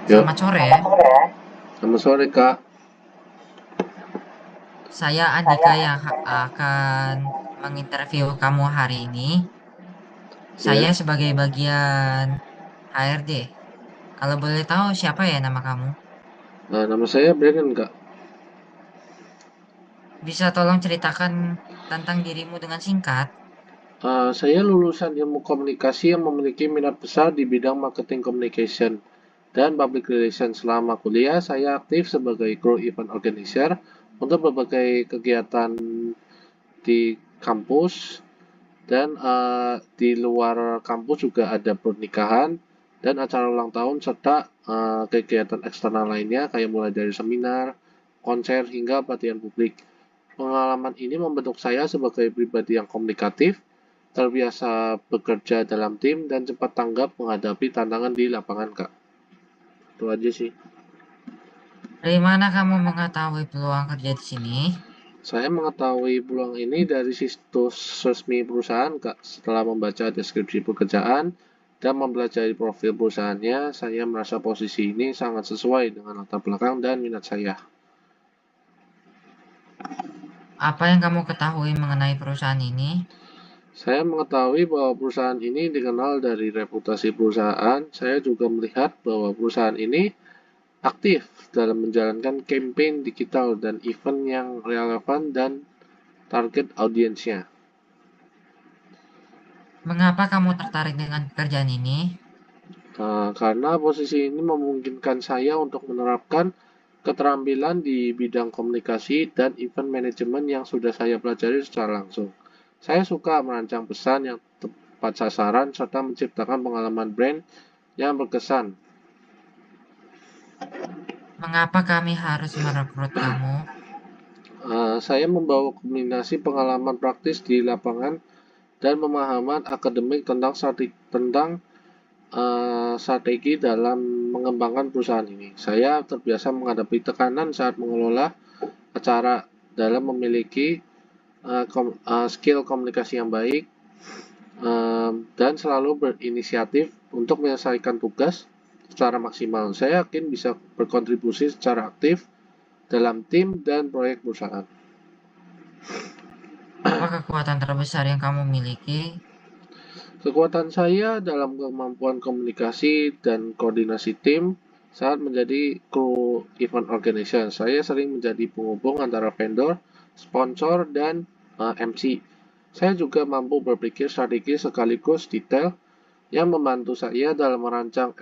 Yuk, Selamat sore. selamat sore Kak. Saya Andika yang akan menginterview kamu hari ini. Saya Ya, sebagai bagian HRD. Kalau boleh tahu siapa ya nama kamu? nama saya Brandon Kak. Bisa tolong ceritakan tentang dirimu dengan singkat? Saya lulusan ilmu komunikasi yang memiliki minat besar di bidang marketing communication dan public relations. Selama kuliah, saya aktif sebagai crew event organizer untuk berbagai kegiatan di kampus dan di luar kampus juga ada pernikahan dan acara ulang tahun serta kegiatan eksternal lainnya kayak mulai dari seminar, konser hingga pelatihan publik. Pengalaman ini membentuk saya sebagai pribadi yang komunikatif, terbiasa bekerja dalam tim, dan cepat tanggap menghadapi tantangan di lapangan, Kak. Itu aja sih. Dari mana kamu mengetahui peluang kerja di sini? Saya mengetahui peluang ini dari situs resmi perusahaan, Kak. Setelah membaca deskripsi pekerjaan dan mempelajari profil perusahaannya, saya merasa posisi ini sangat sesuai dengan latar belakang dan minat saya. Apa yang kamu ketahui mengenai perusahaan ini? Saya mengetahui bahwa perusahaan ini dikenal dari reputasi perusahaan. Saya juga melihat bahwa perusahaan ini aktif dalam menjalankan campaign digital dan event yang relevan dan target audiensnya. Mengapa kamu tertarik dengan pekerjaan ini? Karena posisi ini memungkinkan saya untuk menerapkan keterampilan di bidang komunikasi dan event manajemen yang sudah saya pelajari secara langsung. Saya suka merancang pesan yang tepat sasaran serta menciptakan pengalaman brand yang berkesan. Mengapa kami harus merekrut kamu? Saya membawa kombinasi pengalaman praktis di lapangan dan pemahaman akademik tentang strategi dalam mengembangkan perusahaan ini. Saya terbiasa menghadapi tekanan saat mengelola acara dalam memiliki skill komunikasi yang baik dan selalu berinisiatif untuk menyelesaikan tugas secara maksimal. Saya yakin bisa berkontribusi secara aktif dalam tim dan proyek perusahaan. Apa kekuatan terbesar yang kamu miliki? Kekuatan saya dalam kemampuan komunikasi dan koordinasi tim saat menjadi kru event organizer. Saya sering menjadi penghubung antara vendor, sponsor, dan MC. Saya juga mampu berpikir strategi sekaligus detail yang membantu saya dalam merancang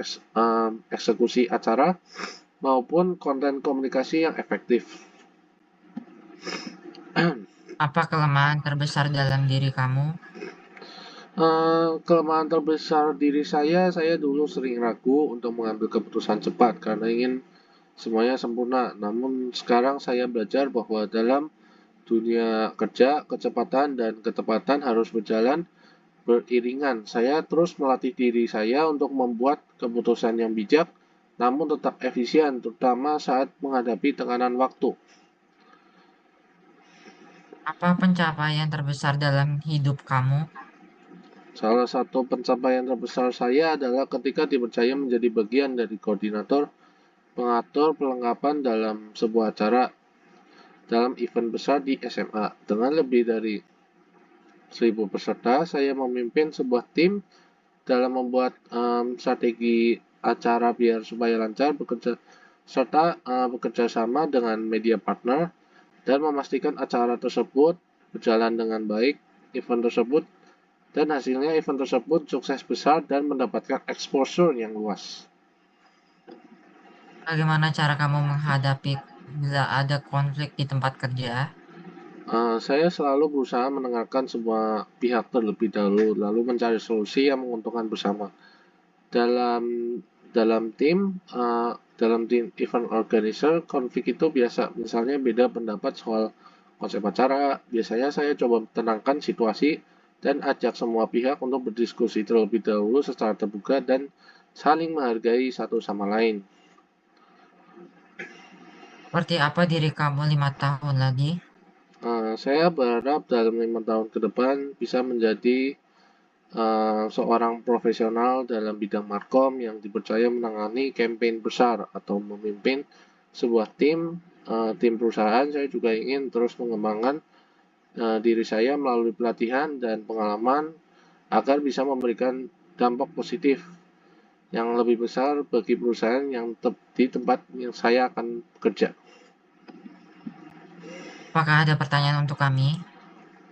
eksekusi acara maupun konten komunikasi yang efektif. Apa kelemahan terbesar dalam diri kamu? Kelemahan terbesar diri saya dulu sering ragu untuk mengambil keputusan cepat karena ingin semuanya sempurna. Namun sekarang saya belajar bahwa dalam dunia kerja, kecepatan dan ketepatan harus berjalan beriringan. Saya terus melatih diri saya untuk membuat keputusan yang bijak, namun tetap efisien, terutama saat menghadapi tekanan waktu. Apa pencapaian terbesar dalam hidup kamu? Salah satu pencapaian terbesar saya adalah ketika dipercaya menjadi bagian dari koordinator pengatur perlengkapan dalam sebuah acara dalam event besar di SMA. Dengan lebih dari 1.000 peserta, saya memimpin sebuah tim dalam membuat strategi acara biar supaya lancar bekerja serta bekerja sama dengan media partner dan memastikan acara tersebut berjalan dengan baik. Event tersebut dan hasilnya event tersebut sukses besar dan mendapatkan exposure yang luas. Bagaimana cara kamu menghadapi bila ada konflik di tempat kerja? Saya selalu berusaha mendengarkan semua pihak terlebih dahulu, lalu mencari solusi yang menguntungkan bersama. Dalam dalam tim, dalam tim event organizer, konflik itu biasa. Misalnya beda pendapat soal konsep acara. Biasanya saya coba tenangkan situasi dan ajak semua pihak untuk berdiskusi terlebih dahulu secara terbuka dan saling menghargai satu sama lain. Seperti apa diri kamu 5 tahun lagi? Saya berharap dalam 5 tahun ke depan bisa menjadi seorang profesional dalam bidang markom yang dipercaya menangani campaign besar atau memimpin sebuah tim perusahaan. Saya juga ingin terus mengembangkan diri saya melalui pelatihan dan pengalaman agar bisa memberikan dampak positif yang lebih besar bagi perusahaan yang di tempat yang saya akan bekerja. Apakah ada pertanyaan untuk kami?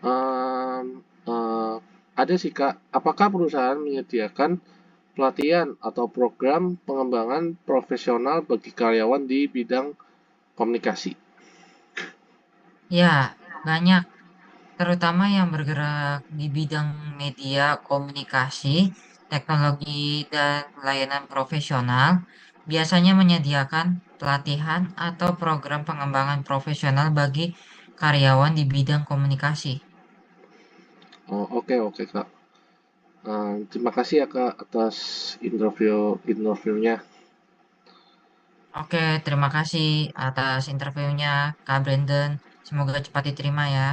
Em, eh, ada sih Kak, apakah perusahaan menyediakan pelatihan atau program pengembangan profesional bagi karyawan di bidang komunikasi? Ya, banyak, terutama yang bergerak di bidang media komunikasi, teknologi, dan layanan profesional, biasanya menyediakan pelatihan atau program pengembangan profesional bagi karyawan di bidang komunikasi. Oh, oke oke Kak. Terima kasih ya Kak atas interviewnya. Oke, terima kasih atas interviewnya, Kak Brandon. Semoga cepat diterima ya.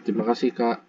Terima kasih Kak.